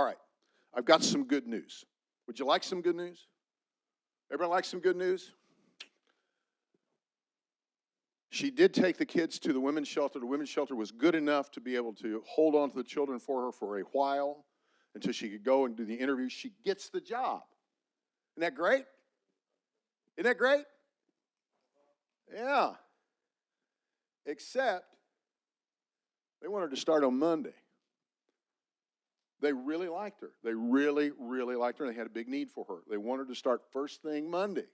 All right, I've got some good news. Would you like some good news? Everybody like some good news? She did take the kids to the women's shelter. The women's shelter was good enough to be able to hold on to the children for her for a while until she could go and do the interview. She gets the job. Isn't that great? Isn't that great? Yeah. Except they wanted to start on Monday. They really liked her. They really, really liked her. They had a big need for her. They wanted to start first thing Monday.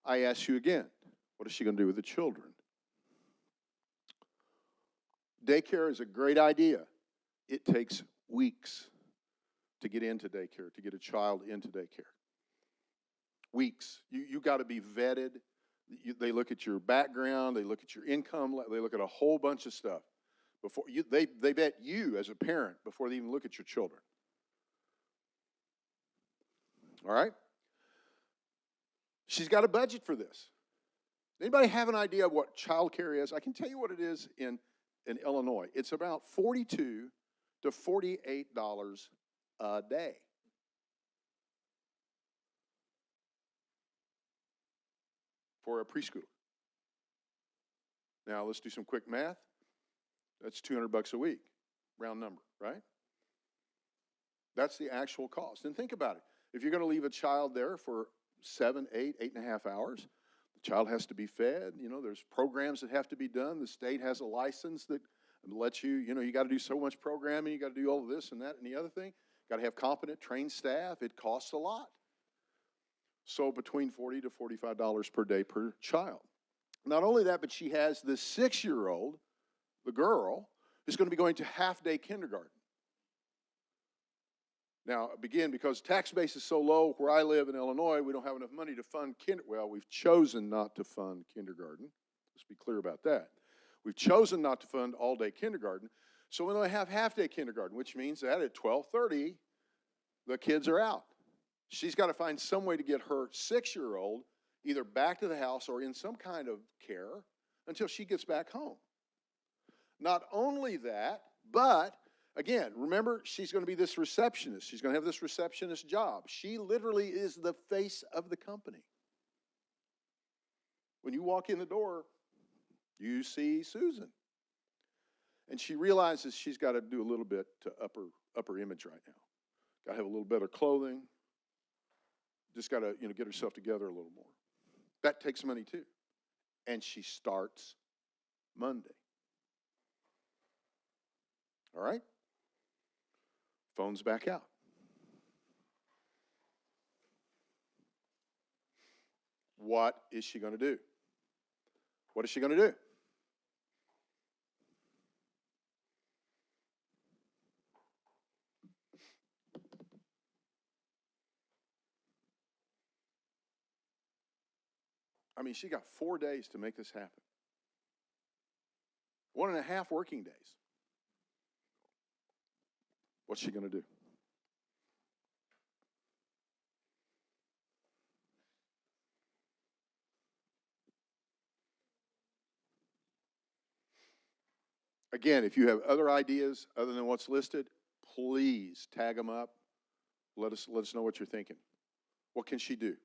I ask you again, what is she going to do with the children? Daycare is a great idea. It takes weeks to get into daycare, to get a child into daycare. Weeks. You got to be vetted. They look at your background. They look at your income. They look at a whole bunch of stuff. They vet you as a parent before they even look at your children. All right? She's got a budget for this. Anybody have an idea of what child care is? I can tell you what it is in Illinois. It's about $42 to $48 a day. For a preschooler. Now, let's do some quick math. That's $200 a week, round number, right? That's the actual cost. And think about it. If you're going to leave a child there for 7, 8, 8.5 hours, the child has to be fed. You know, there's programs that have to be done. The state has a license that lets you, you got to do so much programming. You got to do all of this and that and the other thing. Got to have competent, trained staff. It costs a lot. So between $40 to $45 per day per child. Not only that, but she has this 6-year-old, the girl, who's going to be going to half-day kindergarten. Now, again, because tax base is so low where I live in Illinois, we don't have enough money to fund well, we've chosen not to fund kindergarten. Let's be clear about that. We've chosen not to fund all-day kindergarten, so we only have half-day kindergarten, which means that at 12:30, the kids are out. She's got to find some way to get her 6-year-old either back to the house or in some kind of care until she gets back home. Not only that, but again, remember, she's going to be this receptionist. She's going to have this receptionist job. She literally is the face of the company. When you walk in the door, you see Susan. And she realizes she's got to do a little bit to upper image right now. Got to have a little better clothing. Just got to, get herself together a little more. That takes money too. And she starts Monday. All right? Phone's back out. What is she going to do? What is she going to do? I mean, she got 4 days to make this happen. 1.5 working days. What's she going to do? Again, if you have other ideas other than what's listed, please tag them up. Let us know what you're thinking. What can she do?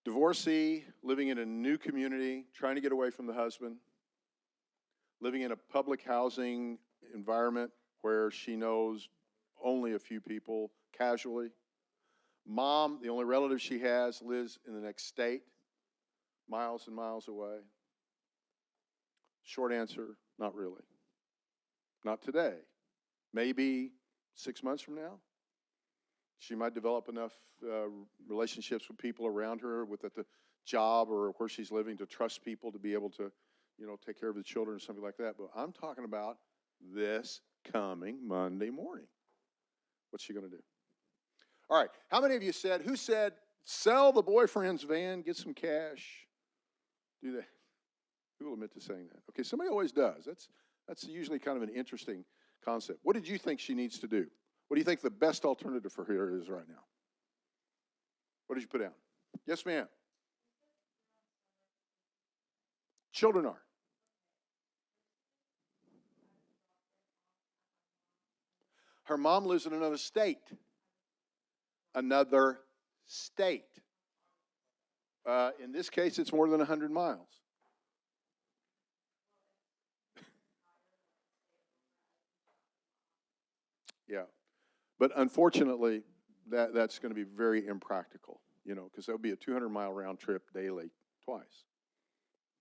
Divorcee, living in a new community, trying to get away from the husband, living in a public housing environment where she knows only a few people casually. Mom, the only relative she has, lives in the next state, miles and miles away. Short answer, not really. Not today. Maybe 6 months from now. She might develop enough relationships with people around her, at the job or where she's living, to trust people to be able to, take care of the children or something like that. But I'm talking about this coming Monday morning. What's she going to do? All right. How many of you who said, sell the boyfriend's van, get some cash? Do that. Who will admit to saying that? Okay, somebody always does. That's usually kind of an interesting concept. What did you think she needs to do? What do you think the best alternative for her is right now? What did you put down? Yes, ma'am. Children are. Her mom lives in another state. Another state. In this case, it's more than 100 miles. Yeah. But unfortunately, that's going to be very impractical, because that would be a 200-mile round trip daily, twice,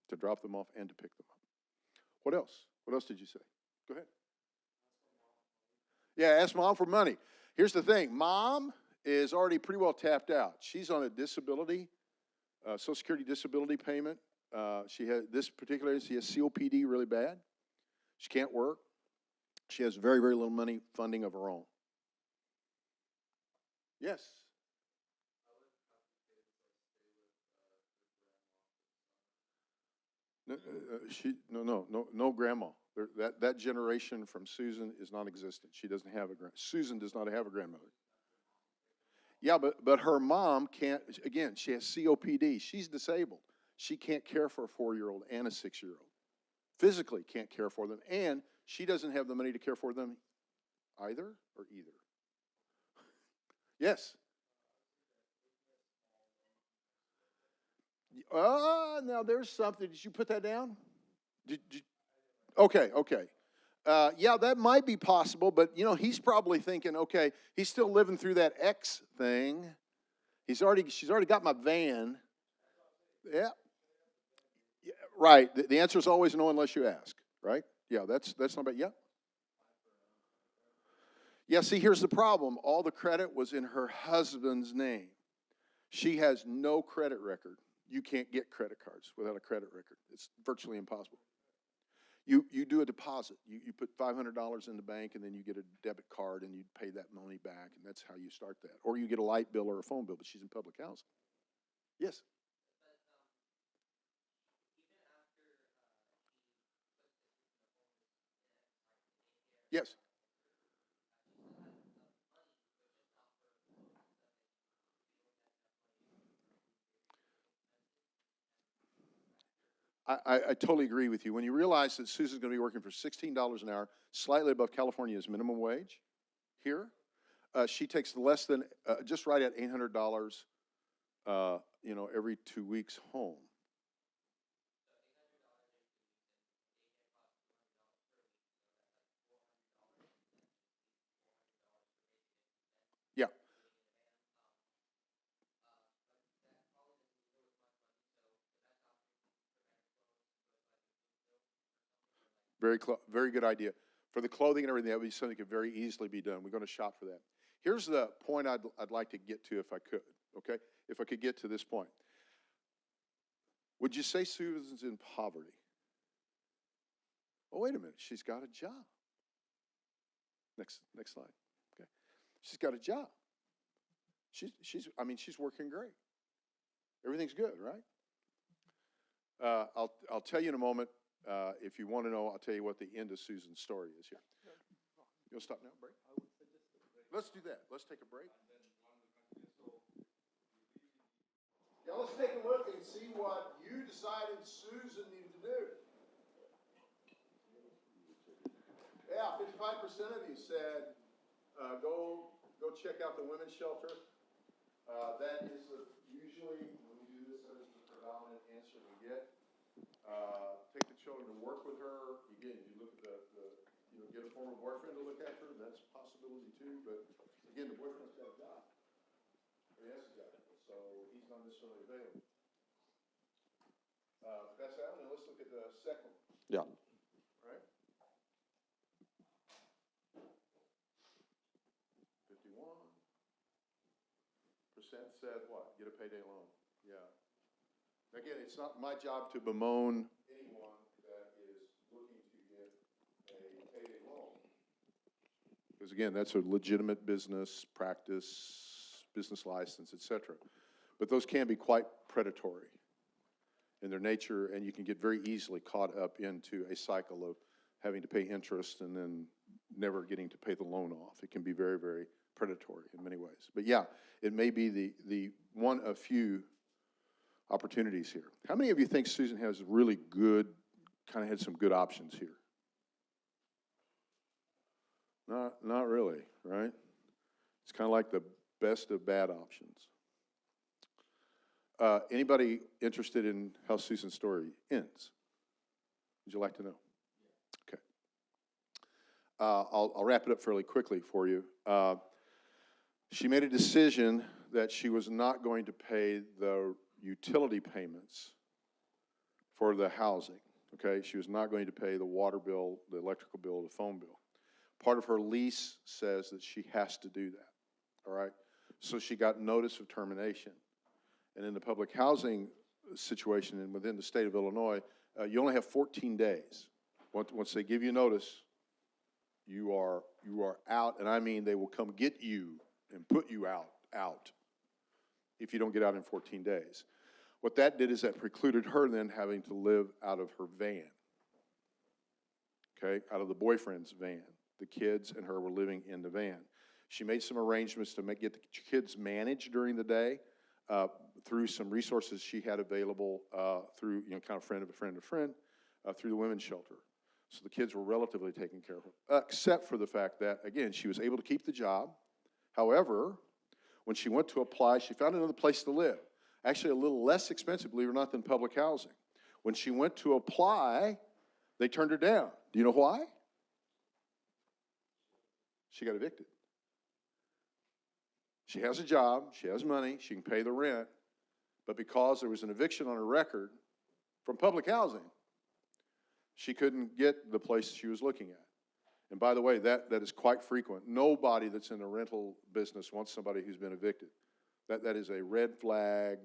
to drop them off and to pick them up. What else? What else did you say? Go ahead. Yeah, ask mom for money. Here's the thing. Mom is already pretty well tapped out. She's on a disability, Social Security disability payment. She has she has COPD really bad. She can't work. She has very, very little money funding of her own. Yes. No grandma. That generation from Susan is non-existent. She doesn't have Susan does not have a grandmother. Yeah, but her mom can't. Again, she has COPD. She's disabled. She can't care for a 4-year-old and a 6-year-old. Physically can't care for them, and she doesn't have the money to care for them either or either. Yes. Now there's something. Did you put that down? Okay, okay. Yeah, that might be possible, but he's probably thinking, okay, he's still living through that X thing. She's already got my van. Yeah, yeah, right. The answer is always no unless you ask, right? Yeah, that's not bad. Yeah. Yeah, see, here's the problem. All the credit was in her husband's name. She has no credit record. You can't get credit cards without a credit record. It's virtually impossible. You do a deposit. You put $500 in the bank, and then you get a debit card, and you pay that money back, and that's how you start that. Or you get a light bill or a phone bill, but she's in public housing. Yes. Yes. I totally agree with you. When you realize that Susan's going to be working for $16 an hour, slightly above California's minimum wage here, she takes less than just right at $800, every 2 weeks home. Yeah. Very good idea. For the clothing and everything, that would be something that could very easily be done. We're going to shop for that. Here's the point I'd like to get to if I could, okay? If I could get to this point. Would you say Susan's in poverty? Oh, wait a minute. She's got a job. Next slide. Okay. She's got a job. She's working great. Everything's good, right? I'll tell you in a moment. If you want to know, I'll tell you what the end of Susan's story is here. You'll stop now, break? Let's do that. Let's take a break. Now let's take a look and see what you decided Susan needed to do. Yeah, 55% of you said go check out the women's shelter. That is usually when we do this, that is the predominant answer we get. Take the children to work with her. Again, you look at get a former boyfriend to look after her. That's a possibility too. But again, the boyfriend's got a job. Or he has a job, so he's not necessarily available. That's that one. And let's look at the second one. Yeah. Right. 51% said what? Get a payday loan. Yeah. Again, it's not my job to bemoan anyone that is looking to get a payday loan. Because again, that's a legitimate business practice, business license, etc. But those can be quite predatory in their nature, and you can get very easily caught up into a cycle of having to pay interest and then never getting to pay the loan off. It can be very, very predatory in many ways. But yeah, it may be the one of few opportunities here. How many of you think Susan has really good, kind of had some good options here? Not really, right? It's kind of like the best of bad options. Anybody interested in how Susan's story ends? Would you like to know? Okay. I'll wrap it up fairly quickly for you. She made a decision that she was not going to pay the utility payments for the housing, okay? She was not going to pay the water bill, the electrical bill, the phone bill. Part of her lease says that she has to do that, all right? So she got notice of termination. And in the public housing situation and within the state of Illinois, you only have 14 days. Once they give you notice, you are out, and I mean they will come get you and put you out if you don't get out in 14 days. What that did is that precluded her then having to live out of her van, okay, out of the boyfriend's van. The kids and her were living in the van. She made some arrangements to get the kids managed during the day through some resources she had available through, kind of friend of a friend of a friend, through the women's shelter. So the kids were relatively taken care of, except for the fact that, again, she was able to keep the job. However, when she went to apply, she found another place to live. Actually, a little less expensive, believe it or not, than public housing. When she went to apply, they turned her down. Do you know why? She got evicted. She has a job, she has money, she can pay the rent, but because there was an eviction on her record from public housing, she couldn't get the place she was looking at. And by the way, that is quite frequent. Nobody that's in the rental business wants somebody who's been evicted. That is a red flag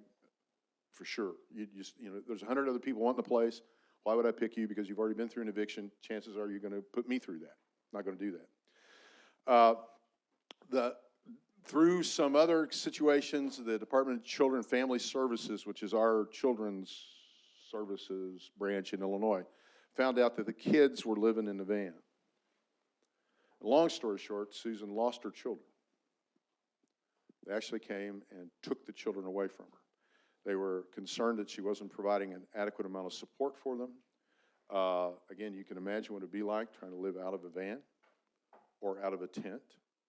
for sure. There's 100 other people wanting the place. Why would I pick you? Because you've already been through an eviction. Chances are you're going to put me through that. I'm not going to do that. Through some other situations, the Department of Children and Family Services, which is our children's services branch in Illinois, found out that the kids were living in the van. Long story short, Susan lost her children. They actually came and took the children away from her. They were concerned that she wasn't providing an adequate amount of support for them. Again, you can imagine what it would be like trying to live out of a van or out of a tent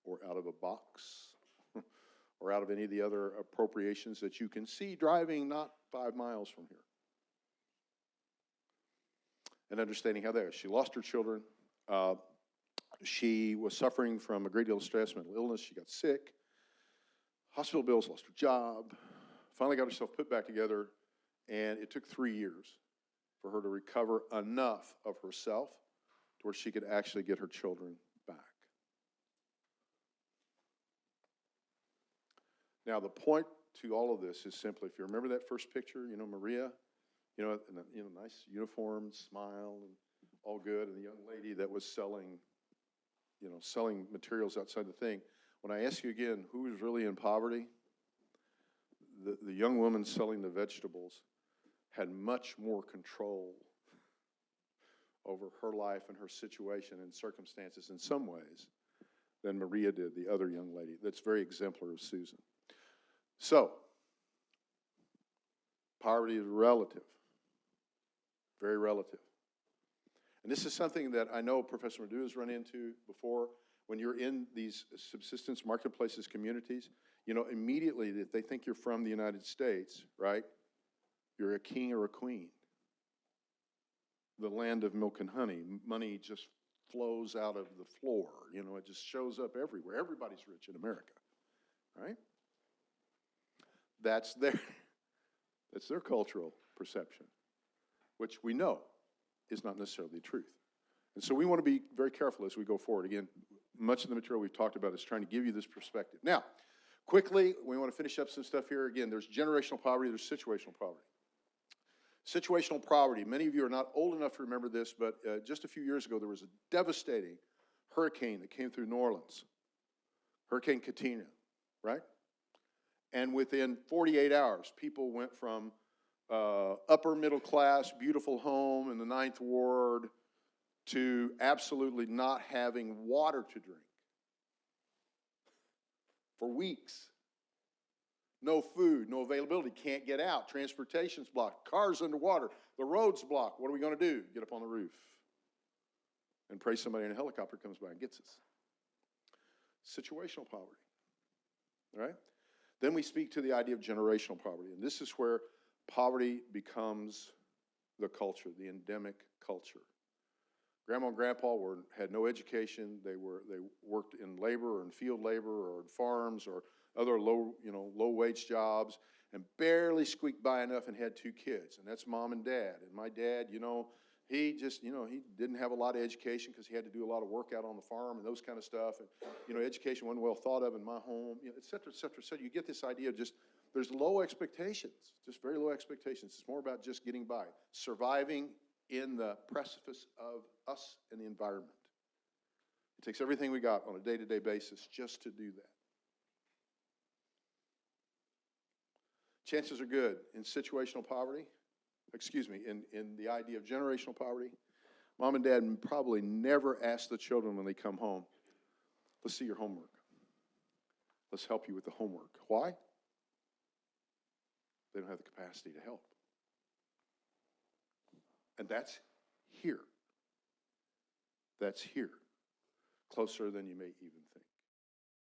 or out of a box or out of any of the other appropriations that you can see driving not 5 miles from here. And understanding how that is. She lost her children. She was suffering from a great deal of stress, mental illness. She got sick. Hospital bills, lost her job. Finally got herself put back together, and it took 3 years for her to recover enough of herself to where she could actually get her children back. Now, the point to all of this is simply, if you remember that first picture, Maria, nice uniform, smile, and all good, and the young lady that was selling materials outside the thing. When I ask you again, who is really in poverty? The young woman selling the vegetables had much more control over her life and her situation and circumstances in some ways than Maria did, the other young lady. That's very exemplary of Susan. So, poverty is relative, very relative. And this is something that I know Professor Madu has run into before. When you're in these subsistence marketplaces, communities, immediately if they think you're from the United States, right, you're a king or a queen. The land of milk and honey. Money just flows out of the floor. It just shows up everywhere. Everybody's rich in America, right? That's their cultural perception, which we know is not necessarily the truth. And so we want to be very careful as we go forward. Again, much of the material we've talked about is trying to give you this perspective. Now, quickly, we want to finish up some stuff here. Again, there's generational poverty, there's situational poverty. Situational poverty, many of you are not old enough to remember this, but just a few years ago, there was a devastating hurricane that came through New Orleans, Hurricane Katrina, right? And within 48 hours, people went from upper middle class, beautiful home in the 9th Ward to absolutely not having water to drink for weeks. No food, no availability, can't get out, transportation's blocked, cars underwater, the road's blocked. What are we going to do? Get up on the roof and pray somebody in a helicopter comes by and gets us. Situational poverty, all right? Then we speak to the idea of generational poverty, and this is where poverty becomes the culture, the endemic culture. Grandma and Grandpa had no education. They worked in labor or in field labor or in farms or other low wage jobs, and barely squeaked by enough and had 2 kids. And that's Mom and Dad. And my dad, he just, he didn't have a lot of education because he had to do a lot of work out on the farm and those kind of stuff. And, education wasn't well thought of in my home, et cetera, et cetera, et cetera. You get this idea of just, there's low expectations, just very low expectations. It's more about just getting by, surviving in the precipice of us and the environment. It takes everything we got on a day-to-day basis just to do that. Chances are good in situational poverty, in the idea of generational poverty, Mom and Dad probably never ask the children when they come home, let's see your homework. Let's help you with the homework. Why? They don't have the capacity to help. And that's here. That's here. Closer than you may even